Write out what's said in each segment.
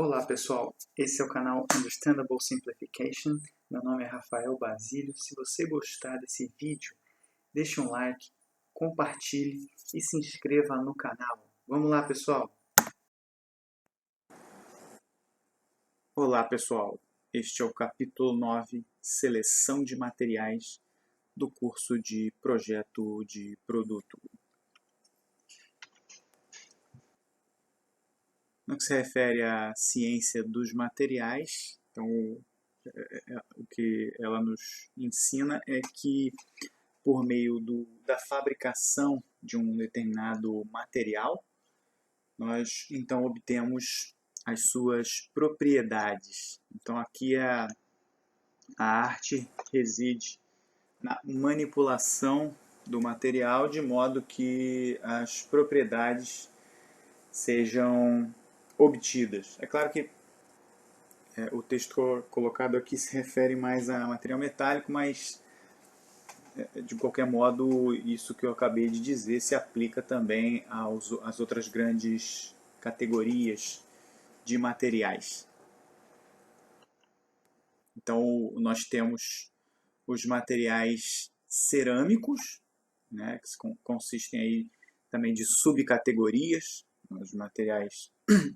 Olá pessoal, esse é o canal Understandable Simplification, meu nome é Rafael Basílio. Se você gostar desse vídeo, deixe um like, compartilhe e se inscreva no canal. Vamos lá pessoal! Olá pessoal, este é o capítulo 9, Seleção de Materiais do curso de Projeto de Produto. No que se refere à ciência dos materiais, então o que ela nos ensina é que por meio da fabricação de um determinado material, nós então obtemos as suas propriedades. Então aqui a arte reside na manipulação do material de modo que as propriedades sejam obtidas. É claro que o texto colocado aqui se refere mais a material metálico, mas de qualquer modo, isso que eu acabei de dizer se aplica também às outras grandes categorias de materiais. Então, nós temos os materiais cerâmicos, né, que consistem aí também de subcategorias, os materiais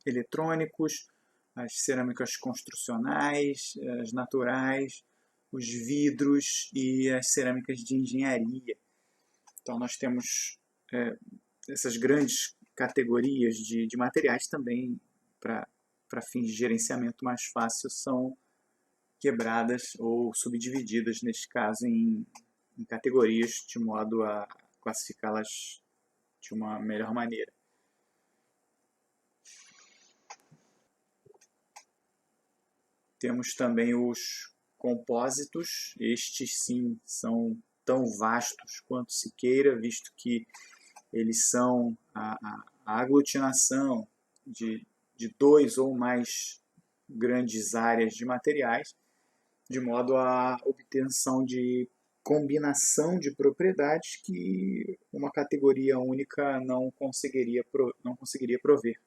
eletrônicos, as cerâmicas construcionais, as naturais, os vidros e as cerâmicas de engenharia. Então nós temos essas grandes categorias de materiais também para fins de gerenciamento mais fácil são quebradas ou subdivididas, neste caso, em categorias de modo a classificá-las de uma melhor maneira. Temos também os compósitos, estes sim são tão vastos quanto se queira, visto que eles são a aglutinação de dois ou mais grandes áreas de materiais, de modo à obtenção de combinação de propriedades que uma categoria única não conseguiria prover.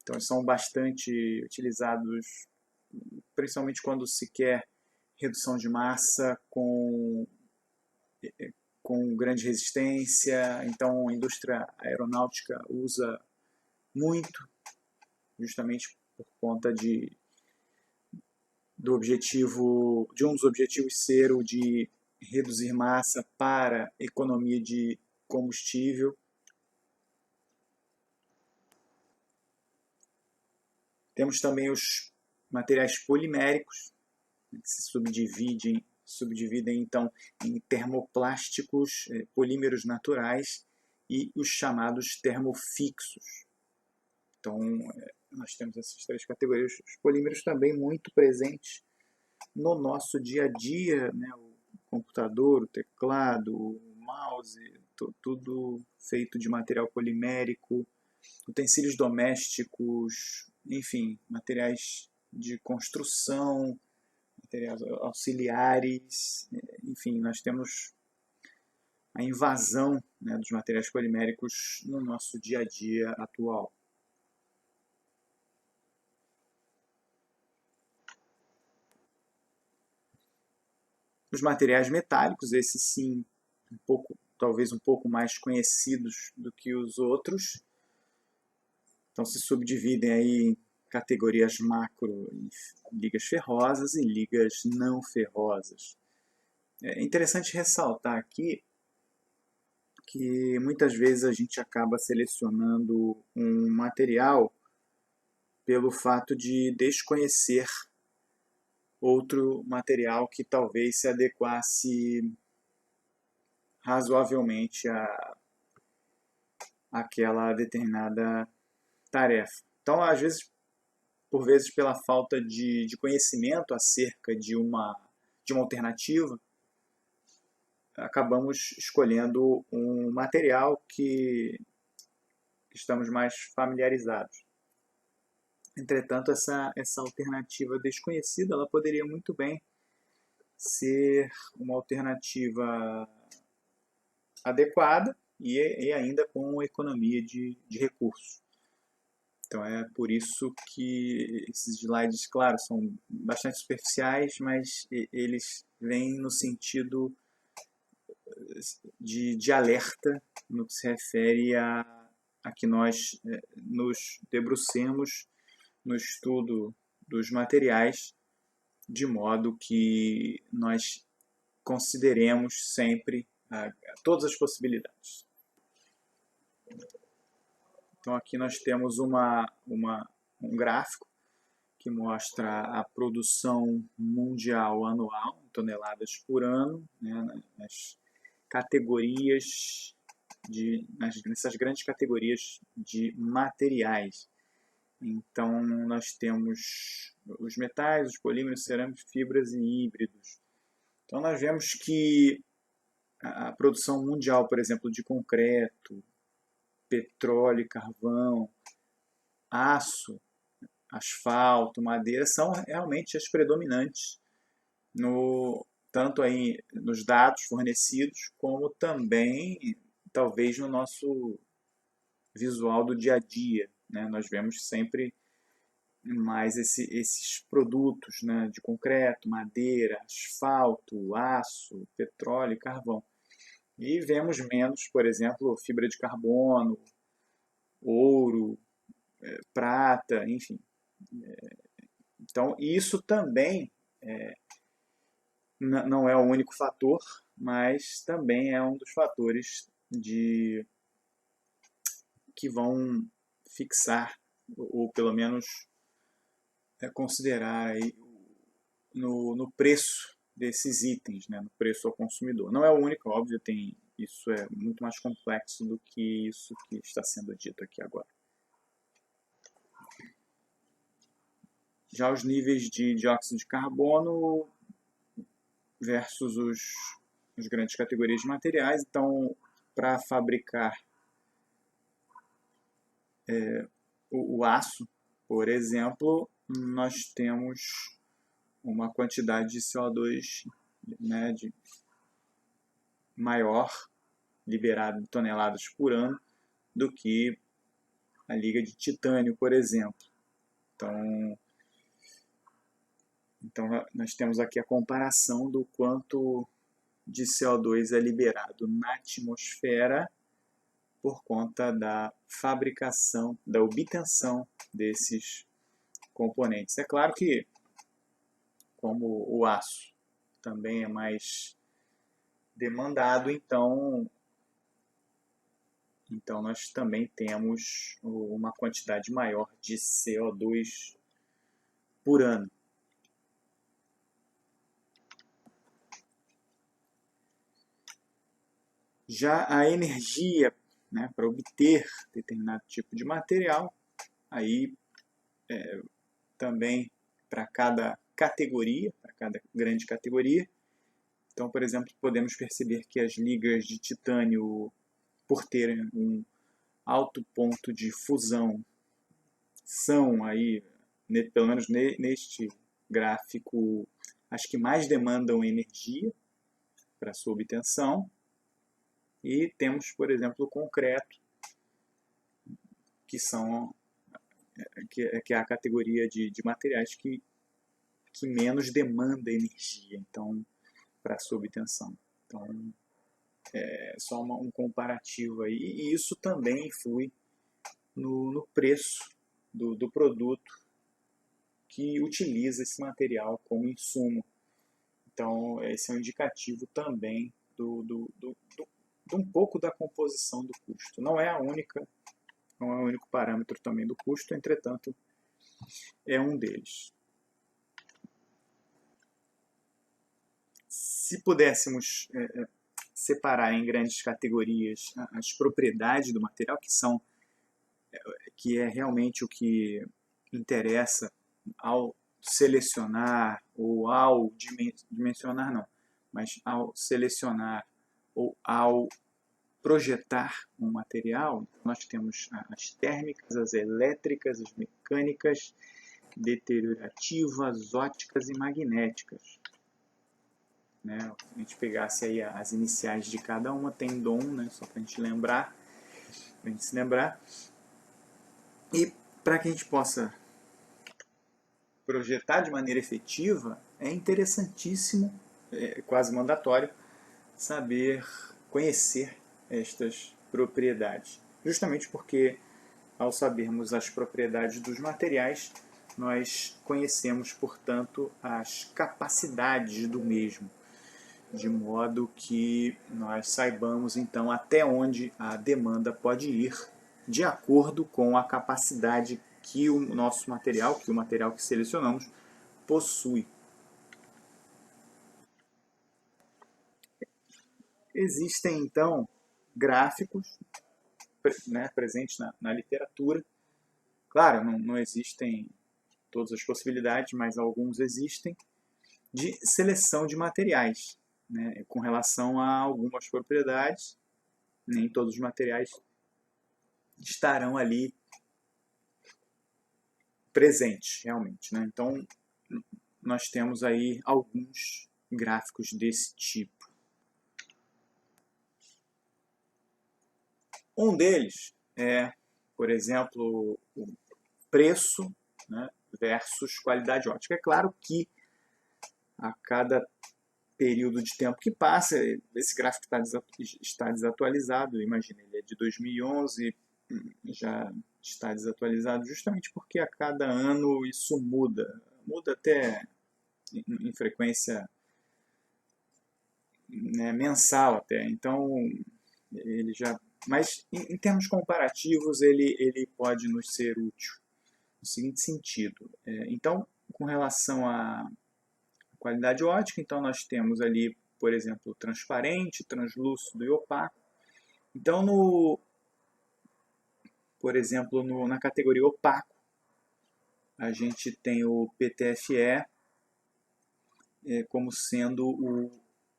Então, eles são bastante utilizados, principalmente quando se quer redução de massa com grande resistência. Então, a indústria aeronáutica usa muito, justamente por conta de um dos objetivos ser o de reduzir massa para economia de combustível. Temos também os materiais poliméricos, que se subdividem então em termoplásticos, polímeros naturais e os chamados termofixos. Então, nós temos essas três categorias. Os polímeros também muito presentes no nosso dia a dia, né? O computador, o teclado, o mouse, tudo feito de material polimérico, utensílios domésticos, enfim, materiais de construção, materiais auxiliares, enfim, nós temos a invasão, né, dos materiais poliméricos no nosso dia a dia atual. Os materiais metálicos, esses sim, talvez um pouco mais conhecidos do que os outros, então se subdividem aí em categorias macro, em ligas ferrosas e ligas não ferrosas. É interessante ressaltar aqui que muitas vezes a gente acaba selecionando um material pelo fato de desconhecer outro material que talvez se adequasse razoavelmente àquela determinada tarefa. Então, às vezes, por vezes pela falta de conhecimento acerca de uma alternativa, acabamos escolhendo um material que estamos mais familiarizados. Entretanto, essa alternativa desconhecida, ela poderia muito bem ser uma alternativa adequada e ainda com economia de recursos. Então é por isso que esses slides, claro, são bastante superficiais, mas eles vêm no sentido de alerta no que se refere a que nós nos debrucemos no estudo dos materiais, de modo que nós consideremos sempre todas as possibilidades. Então aqui nós temos um gráfico que mostra a produção mundial anual, em toneladas por ano, né, nas categorias nessas grandes categorias de materiais. Então nós temos os metais, os polímeros, cerâmicos, fibras e híbridos. Então nós vemos que a produção mundial, por exemplo, de concreto, petróleo e carvão, aço, asfalto, madeira, são realmente as predominantes, tanto aí nos dados fornecidos, como também, talvez, no nosso visual do dia a dia. Né? Nós vemos sempre mais esses produtos, né, de concreto, madeira, asfalto, aço, petróleo e carvão. E vemos menos, por exemplo, fibra de carbono, ouro, prata, enfim. Então, isso também não é o único fator, mas também é um dos fatores que vão fixar, ou pelo menos considerar aí no preço desses itens, né, no preço ao consumidor. Não é o único, óbvio, isso é muito mais complexo do que isso que está sendo dito aqui agora. Já os níveis de dióxido de carbono versus as grandes categorias de materiais. Então, para fabricar o aço, por exemplo, nós temos uma quantidade de CO2, né, maior liberada de toneladas por ano do que a liga de titânio, por exemplo. Então nós temos aqui a comparação do quanto de CO2 é liberado na atmosfera por conta da fabricação, da obtenção desses componentes. É claro que, como o aço também é mais demandado, então nós também temos uma quantidade maior de CO2 por ano. Já a energia, né, para obter determinado tipo de material, aí também para cada categoria, para cada grande categoria. Então, por exemplo, podemos perceber que as ligas de titânio, por terem um alto ponto de fusão, são aí, pelo menos neste gráfico, as que mais demandam energia para sua obtenção. E temos, por exemplo, o concreto, que é a categoria de materiais que menos demanda energia, então, para sua obtenção. Então, é só um comparativo aí, e isso também influi no preço do produto que utiliza esse material como insumo. Então, esse é um indicativo também de um pouco da composição do custo. Não é o único parâmetro também do custo, entretanto, é um deles. Se pudéssemos separar em grandes categorias as propriedades do material, que é realmente o que interessa ao selecionar ou ao dimensionar, não, mas ao selecionar ou ao projetar um material, nós temos as térmicas, as elétricas, as mecânicas, deteriorativas, ópticas e magnéticas. Né? Se a gente pegasse aí as iniciais de cada uma, tem DOM, né? Só para a gente se lembrar. E para que a gente possa projetar de maneira efetiva, é interessantíssimo, quase mandatório, saber conhecer estas propriedades. Justamente porque, ao sabermos as propriedades dos materiais, nós conhecemos, portanto, as capacidades do mesmo, de modo que nós saibamos, então, até onde a demanda pode ir, de acordo com a capacidade que o nosso material, que o material que selecionamos, possui. Existem, então, gráficos, né, presentes na literatura. Claro, não existem todas as possibilidades, mas alguns existem, de seleção de materiais, né, com relação a algumas propriedades. Nem todos os materiais estarão ali presentes, realmente, né? Então, nós temos aí alguns gráficos desse tipo. Um deles é, por exemplo, o preço, né, versus qualidade ótica. É claro que a cada período de tempo que passa, esse gráfico está desatualizado. Imagina, ele é de 2011, já está desatualizado justamente porque a cada ano isso muda. Muda até em frequência, né, mensal até. Então, ele já... Mas, em termos comparativos, ele pode nos ser útil no seguinte sentido. Então, com relação à qualidade ótica, então nós temos ali, por exemplo, transparente, translúcido e opaco. Então, por exemplo, na categoria opaco, a gente tem o PTFE como sendo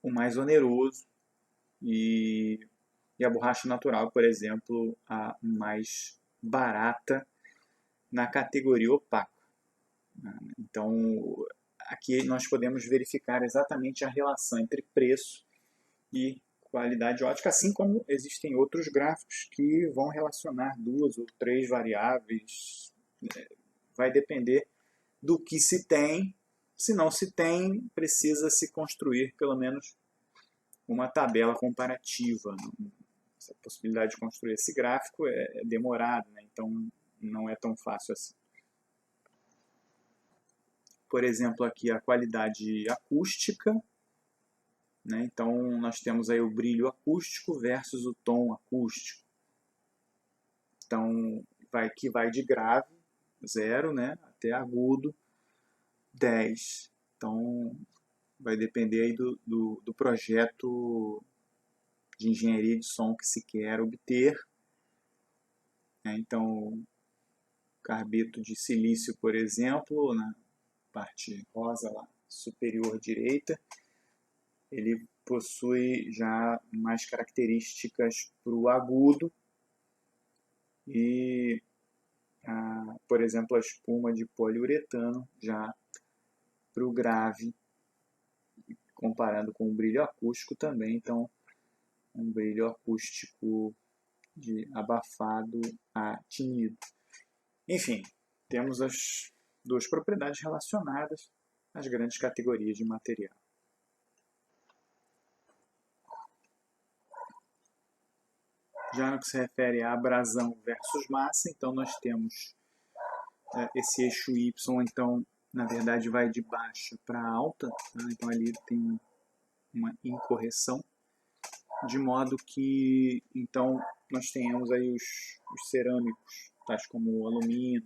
o mais oneroso e a borracha natural, por exemplo, a mais barata na categoria opaco. Então, aqui nós podemos verificar exatamente a relação entre preço e qualidade ótica, assim como existem outros gráficos que vão relacionar duas ou três variáveis. Vai depender do que se tem. Se não se tem, precisa se construir pelo menos uma tabela comparativa. Essa possibilidade de construir esse gráfico é demorada, né? Então não é tão fácil assim. Por exemplo, aqui a qualidade acústica, né? Então nós temos aí o brilho acústico versus o tom acústico. Então que vai de grave, 0, né, até agudo, 10. Então vai depender aí do projeto de engenharia de som que se quer obter. Então, carbeto de silício, por exemplo, na parte rosa lá, superior direita, ele possui já mais características para o agudo e, por exemplo, a espuma de poliuretano já para o grave, comparando com o brilho acústico também. Então, um brilho acústico de abafado a tinido. Enfim, temos as duas propriedades relacionadas às grandes categorias de material. Já no que se refere a abrasão versus massa, então nós temos esse eixo Y, então, na verdade, vai de baixa para alta, tá? Então ali tem uma incorreção, de modo que, então, nós tenhamos aí os cerâmicos, tais como o alumínio,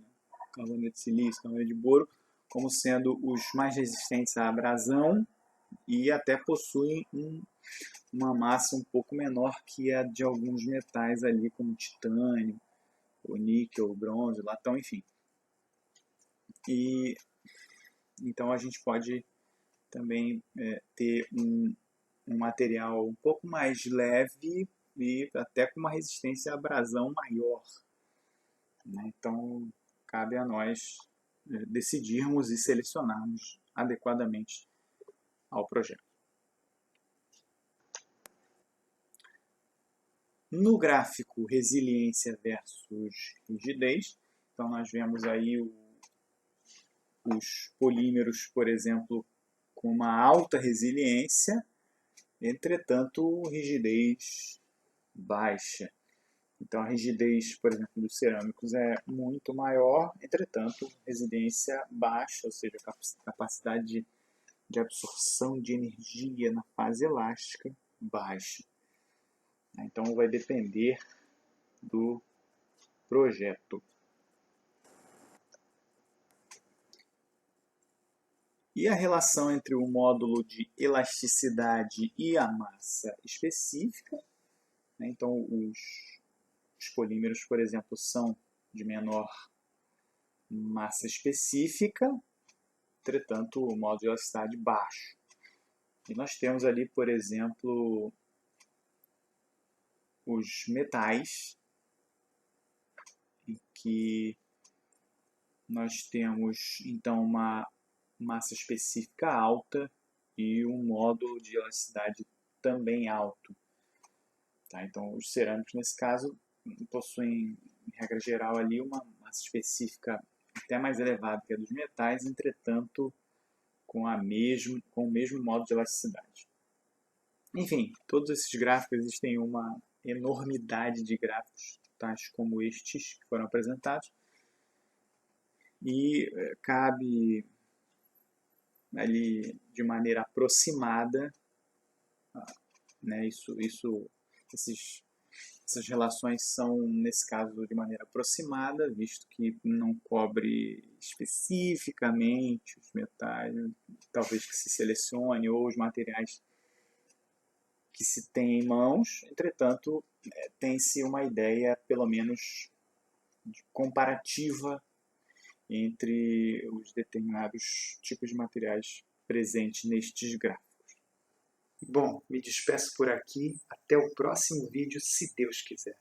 carbonato de silício, carbonato de boro, como sendo os mais resistentes à abrasão e até possuem uma massa um pouco menor que a de alguns metais ali, como titânio, o níquel, o bronze, o latão, enfim. E então a gente pode também ter um material um pouco mais leve e até com uma resistência à abrasão maior, né? Então cabe a nós decidirmos e selecionarmos adequadamente ao projeto. No gráfico resiliência versus rigidez, Então nós vemos aí os polímeros, por exemplo, com uma alta resiliência, entretanto rigidez baixa. Então a rigidez, por exemplo, dos cerâmicos é muito maior, entretanto resiliência baixa, ou seja, capacidade de absorção de energia na fase elástica baixa. Então vai depender do projeto. E a relação entre o módulo de elasticidade e a massa específica, né? Então os polímeros, por exemplo, são de menor massa específica, entretanto o módulo de elasticidade baixo. E nós temos ali, por exemplo, os metais, em que nós temos então uma massa específica alta e um módulo de elasticidade também alto. Tá? Então, os cerâmicos, nesse caso, possuem, em regra geral, ali uma massa específica até mais elevada que a dos metais, entretanto, com o mesmo módulo de elasticidade. Enfim, todos esses gráficos, existem uma enormidade de gráficos, tais como estes que foram apresentados, e cabe ali de maneira aproximada, né, essas relações são, nesse caso, de maneira aproximada, visto que não cobre especificamente os metais, talvez que se selecione, ou os materiais que se tem em mãos. Entretanto, tem-se uma ideia, pelo menos, comparativa entre os determinados tipos de materiais presentes nestes gráficos. Bom, me despeço por aqui. Até o próximo vídeo, se Deus quiser.